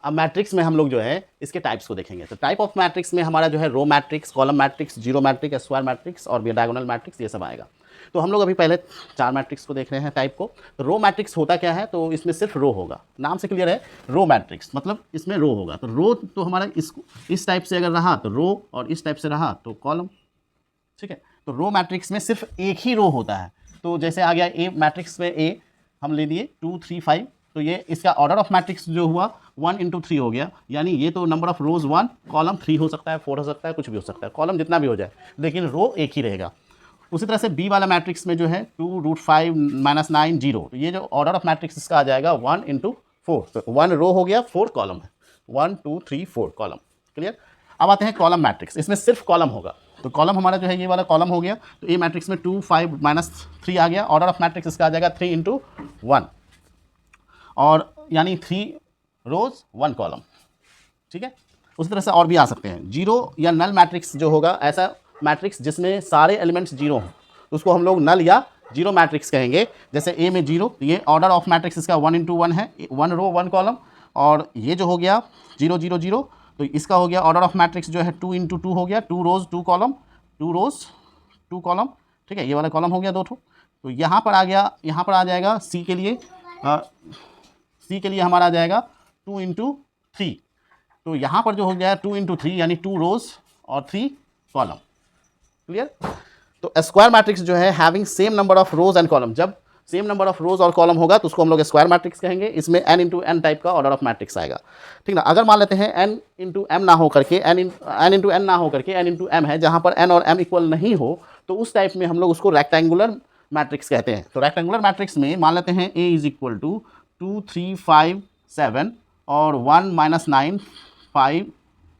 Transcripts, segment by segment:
अब मैट्रिक्स में हम लोग जो है इसके टाइप्स को देखेंगे। तो टाइप ऑफ मैट्रिक्स में हमारा जो है row matrix, column matrix, zero matrix, square matrix और डायगोनल मैट्रिक्स, ये सब आएगा। तो हम लोग अभी पहले 4 मैट्रिक्स को देख रहे हैं टाइप को। तो रो मैट्रिक्स होता क्या है, तो इसमें सिर्फ रो होगा, नाम से क्लियर है, रो मैट्रिक्स मतलब इसमें रो होगा। तो रो तो हमारा इस टाइप से अगर रहा तो रो, और इस टाइप से रहा तो कॉलम, ठीक है। तो रो मैट्रिक्स में सिर्फ एक ही रो होता है। तो जैसे आ गया ए मैट्रिक्स में, ए हम ले लिए 2 3 5, तो ये इसका ऑर्डर ऑफ मैट्रिक्स जो हुआ 1 × 3 हो गया, यानी ये तो नंबर ऑफ रोज 1, कॉलम 3 हो सकता है, 4 हो सकता है, कुछ भी हो सकता है, कॉलम जितना भी हो जाए, लेकिन रो एक ही रहेगा। उसी तरह से बी वाला मैट्रिक्स में जो है 2√5 - 9 0, तो ये जो ऑर्डर ऑफ मैट्रिक्स इसका आ जाएगा 1 × 4, तो 1 रो हो गया, 4 कॉलम है, 1 2 3 4 कॉलम, क्लियर। अब आते हैं कॉलम मैट्रिक्स, इसमें सिर्फ कॉलम होगा। तो कॉलम हमारा जो है ये वाला कॉलम हो गया। तो ए मैट्रिक्स में 2 5 - 3 आ गया, ऑर्डर ऑफ मैट्रिक्स इसका आ जाएगा 3 × 1, और यानी 3 रोज 1 कॉलम, ठीक है। उसी तरह से और भी आ सकते हैं। जीरो या नल मैट्रिक्स जो होगा, ऐसा मैट्रिक्स जिसमें सारे एलिमेंट्स जीरो हों, तो उसको हम लोग नल या जीरो मैट्रिक्स कहेंगे। जैसे ए में जीरो, ये ऑर्डर ऑफ मैट्रिक्स इसका 1 × 1 है, 1 रो 1 कॉलम, और ये जो हो गया 0 0 0, तो इसका हो गया ऑर्डर ऑफ मैट्रिक्स जो है 2 × 2 हो गया, 2 रोज 2 कॉलम, 2 रोज 2 कॉलम, ठीक है। ये वाला कॉलम हो गया 2 ठो। तो यहाँ पर आ गया, यहाँ पर आ जाएगा सी के लिए, सी के लिए हमारा आ जाएगा 2 × 3, तो यहाँ पर जो हो गया 2 × 3 यानी 2 रोज और 3 कॉलम, क्लियर। तो स्क्वायर मैट्रिक्स जो है having same number of rose and column, जब सेम नंबर ऑफ रोज और कॉलम होगा तो उसको हम लोग स्क्वायर मैट्रिक्स कहेंगे। इसमें n × n टाइप का ऑर्डर ऑफ मैट्रिक्स आएगा, ठीक ना। अगर मान लेते हैं n × m ना हो करके, n × n ना हो करके n × m है, जहाँ पर n और m इक्वल नहीं हो, तो उस टाइप में हम लोग उसको रेक्टेंगुलर मैट्रिक्स कहते हैं। तो रेक्टेंगुलर मैट्रिक्स में मान लेते हैं a = 2 3 5 7 और 1 - 9 5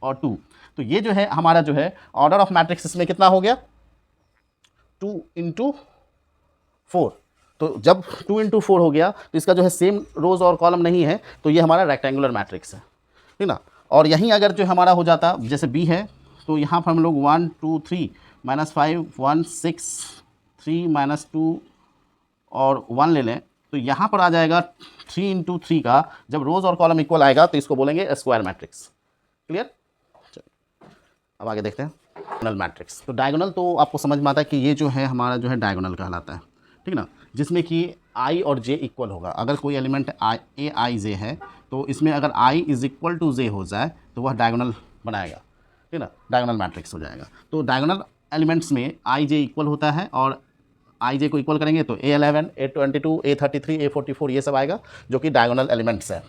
और 2, तो ये जो है हमारा जो है ऑर्डर ऑफ मैट्रिक्स इसमें कितना हो गया 2 × 4। तो जब 2 × 4 हो गया तो इसका जो है सेम रोज और कॉलम नहीं है, तो ये हमारा रेक्टेंगुलर मैट्रिक्स है, ठीक ना। और यहीं अगर जो हमारा हो जाता, जैसे बी है, तो यहाँ पर हम लोग 1 2 3 -5 1 6 3 - 2 और 1 ले लें, तो यहाँ पर आ जाएगा 3 × 3 का, जब रोज और कॉलम इक्वल आएगा तो इसको बोलेंगे स्क्वायर मैट्रिक्स, क्लियर। अब आगे देखते हैं डायगोनल मैट्रिक्स। तो डायगोनल तो आपको समझ में आता है कि ये जो है हमारा जो है डायगोनल कहलाता है, ठीक ना, जिसमें कि i और j इक्वल होगा। अगर कोई एलिमेंट a i j है, तो इसमें अगर i = j हो जाए तो वह डायगोनल बनाएगा, ठीक ना, डायगोनल मैट्रिक्स हो जाएगा। तो डायगोनल एलिमेंट्स में i j इक्वल होता है, और i j को इक्वल करेंगे तो a11 a22 a33 a44 ये सब आएगा, जो कि डायगोनल एलिमेंट्स है।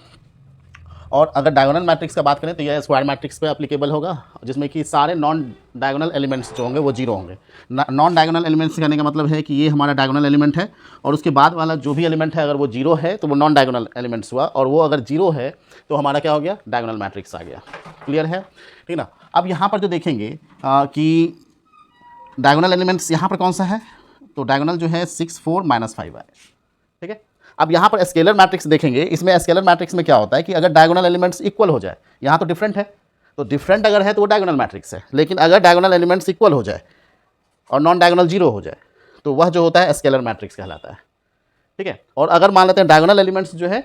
और अगर डायगोनल मैट्रिक्स का बात करें तो यह स्क्वायर मैट्रिक्स पे एप्लीकेबल होगा, जिसमें कि सारे नॉन डायगोनल एलिमेंट्स जो होंगे वो जीरो होंगे। नॉन डायगोनल एलिमेंट्स कहने का मतलब है कि ये हमारा डायगोनल एलिमेंट है, और उसके बाद वाला जो भी एलिमेंट है अगर वो जीरो है तो वो नॉन डायगोनल एलिमेंट्स हुआ, और वो अगर जीरो है तो हमारा क्या हो गया, डायगोनल मैट्रिक्स आ गया, क्लियर है, ठीक ना। अब यहाँ पर जो देखेंगे कि डायगोनल एलिमेंट्स यहाँ पर कौन सा है, तो डायगोनल जो है 6 4 - 5 है, ठीक है। अब यहाँ पर स्केलर मैट्रिक्स देखेंगे, इसमें स्केलर मैट्रिक्स में क्या होता है कि अगर डायगोनल एलिमेंट्स इक्वल हो जाए, यहाँ तो डिफरेंट है, तो डिफरेंट अगर है तो वो डायगोनल मैट्रिक्स है, लेकिन अगर डायगोनल एलिमेंट्स इक्वल हो जाए और नॉन डायगोनल जीरो हो जाए तो वह जो होता है स्केलर मैट्रिक्स कहलाता है, ठीक है। और अगर मान लेते हैं डायगोनल एलिमेंट्स जो है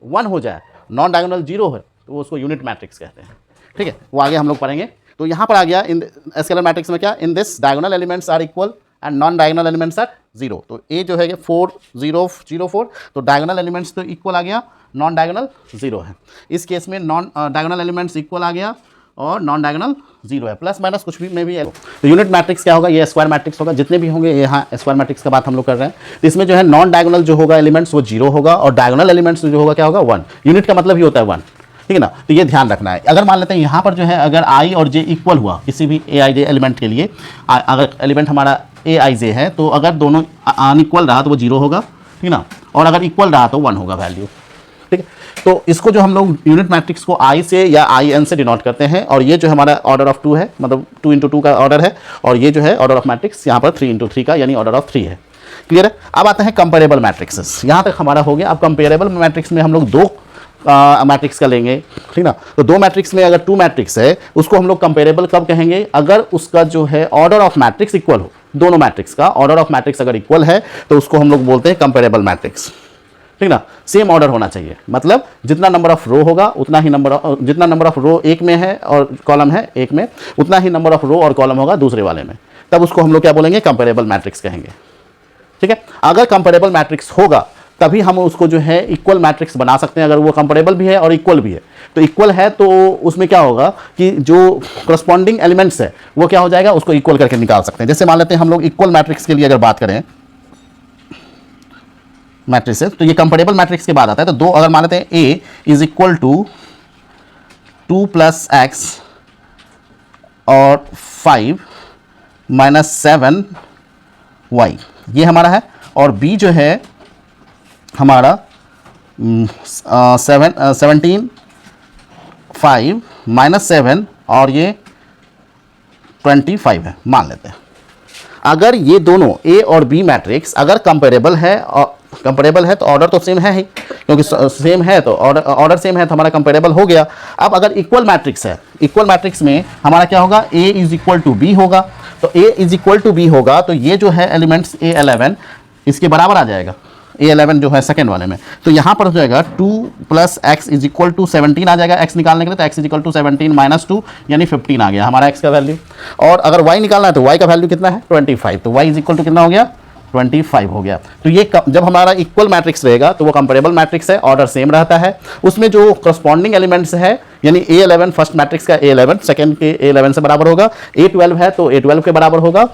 1 हो जाए, नॉन डायगोनल जीरो है, तो वो उसको यूनिट मैट्रिक्स कहते हैं, ठीक है। वो आगे हम लोग पढ़ेंगे। तो यहाँ पर आ गया इन स्केलर मैट्रिक्स में क्या, in this diagonal elements are equal and non diagonal elements are 0। तो ए जो है 4 0 0 4, तो डायगोनल एलिमेंट्स तो इक्वल आ गया, नॉन डायगोनल 0 है। इस केस में नॉन डायगोनल एलिमेंट्स इक्वल आ गया और नॉन डायगोनल 0 है, प्लस माइनस कुछ भी में भी है। तो यूनिट मैट्रिक्स क्या होगा, ये स्क्वायर मैट्रिक्स होगा, जितने भी होंगे यहाँ स्क्वायर मैट्रिक्स का बात हम लोग कर रहे हैं। तो इसमें जो है नॉन डायगोनल जो होगा एलिमेंट्स वो 0 होगा, और डायगोनल एलिमेंट्स जो होगा क्या होगा 1। यूनिट का मतलब ही होता है 1, ठीक है ना। तो ये ध्यान रखना है। अगर मान लेते हैं यहाँ पर जो है अगर i और j इक्वल हुआ किसी भी a i j एलिमेंट के लिए, अगर एलिमेंट हमारा a i j है, तो अगर दोनों अनइक्वल रहा तो वो 0 होगा, ठीक ना, और अगर इक्वल रहा तो 1 होगा वैल्यू, ठीक है। तो इसको जो हम लोग यूनिट मैट्रिक्स को i से या in से डिनोट करते हैं, और ये जो हमारा ऑर्डर ऑफ 2 है, मतलब 2 × 2 का ऑर्डर है, और ये जो है ऑर्डर ऑफ मैट्रिक्स यहाँ पर 3 × 3 का यानी ऑर्डर ऑफ 3 है, क्लियर है। अब आते हैं कंपेरेबल मैट्रिक्सेस, यहाँ तक हमारा हो गया। अब कंपेरेबल मैट्रिक्स में हम लोग 2 मैट्रिक्स का लेंगे, ठीक ना। तो 2 मैट्रिक्स में अगर 2 मैट्रिक्स है, उसको हम लोग कंपेरेबल कब कहेंगे, अगर उसका जो है ऑर्डर ऑफ मैट्रिक्स इक्वल हो। दोनों मैट्रिक्स का ऑर्डर ऑफ मैट्रिक्स अगर इक्वल है तो उसको हम लोग बोलते हैं कंपेरेबल मैट्रिक्स, ठीक ना, सेम ऑर्डर होना चाहिए, मतलब जितना नंबर ऑफ रो होगा उतना ही जितना नंबर ऑफ रो एक में है और कॉलम है एक में, उतना ही नंबर ऑफ रो और कॉलम होगा दूसरे वाले में, तब उसको हम लोग क्या बोलेंगे, कंपेरेबल मैट्रिक्स कहेंगे। ठीक है, अगर कंपेरेबल मैट्रिक्स होगा तभी हम उसको जो है इक्वल मैट्रिक्स बना सकते हैं, अगर वो कंपेरेबल भी है और इक्वल भी है। तो इक्वल है तो उसमें क्या होगा कि जो करस्पॉन्डिंग एलिमेंट्स है वो क्या हो जाएगा, उसको इक्वल करके निकाल सकते हैं। जैसे मान लेते हैं हम लोग इक्वल मैट्रिक्स के लिए अगर बात करें मैट्रिक्स है, तो ये कंपेरेबल मैट्रिक्स के बाद आता है। तो दो अगर मान लेते हैं ए इज इक्वल टू 2 + x और 5 - 7 y, ये हमारा है, और बी जो है हमारा 17 5 - 7 और ये 25 है, मान लेते हैं। अगर ये दोनों ए और बी मैट्रिक्स अगर कंपेरेबल है तो ऑर्डर तो सेम है ही, क्योंकि सेम है तो ऑर्डर सेम है तो हमारा कंपेरेबल हो गया। अब अगर इक्वल मैट्रिक्स है, इक्वल मैट्रिक्स में हमारा क्या होगा, ए इज इक्वल टू बी होगा। तो ए इज इक्वल टू बी होगा तो ये जो है एलिमेंट्स A11 इसके बराबर आ जाएगा, A11 जो है सेकेंड वाले में। तो यहाँ पर हो जाएगा 2 + x इज इक्वल टू 17 आ जाएगा x निकालने के लिए, तो x इज इक्वल टू 17 - 2 यानी 15 आ गया हमारा x का वैल्यू। और अगर y निकालना है तो y का वैल्यू कितना है, 25, तो y इज इक्वल टू कितना हो गया, 25 हो गया। तो ये जब हमारा इक्वल मैट्रिक्स रहेगा तो वो कंपेरेबल मैट्रिक्स है, ऑर्डर सेम रहता है, उसमें जो करस्पॉन्डिंग एलिमेंट्स है यानी A11 फर्स्ट मैट्रिक्स का A11 सेकंड के A11 से बराबर होगा, A12 है तो A12 के बराबर होगा,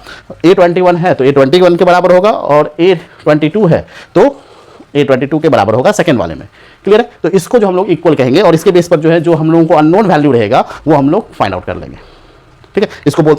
A21 है तो A21 के बराबर होगा, और A22 है तो A22 के बराबर होगा सेकंड वाले में। क्लियर है, तो इसको जो हम लोग इक्वल कहेंगे और इसके बेस पर जो है जो हम लोगों को अननोन वैल्यू रहेगा वो हम लोग फाइंड आउट कर लेंगे। ठीक है, इसको बोलते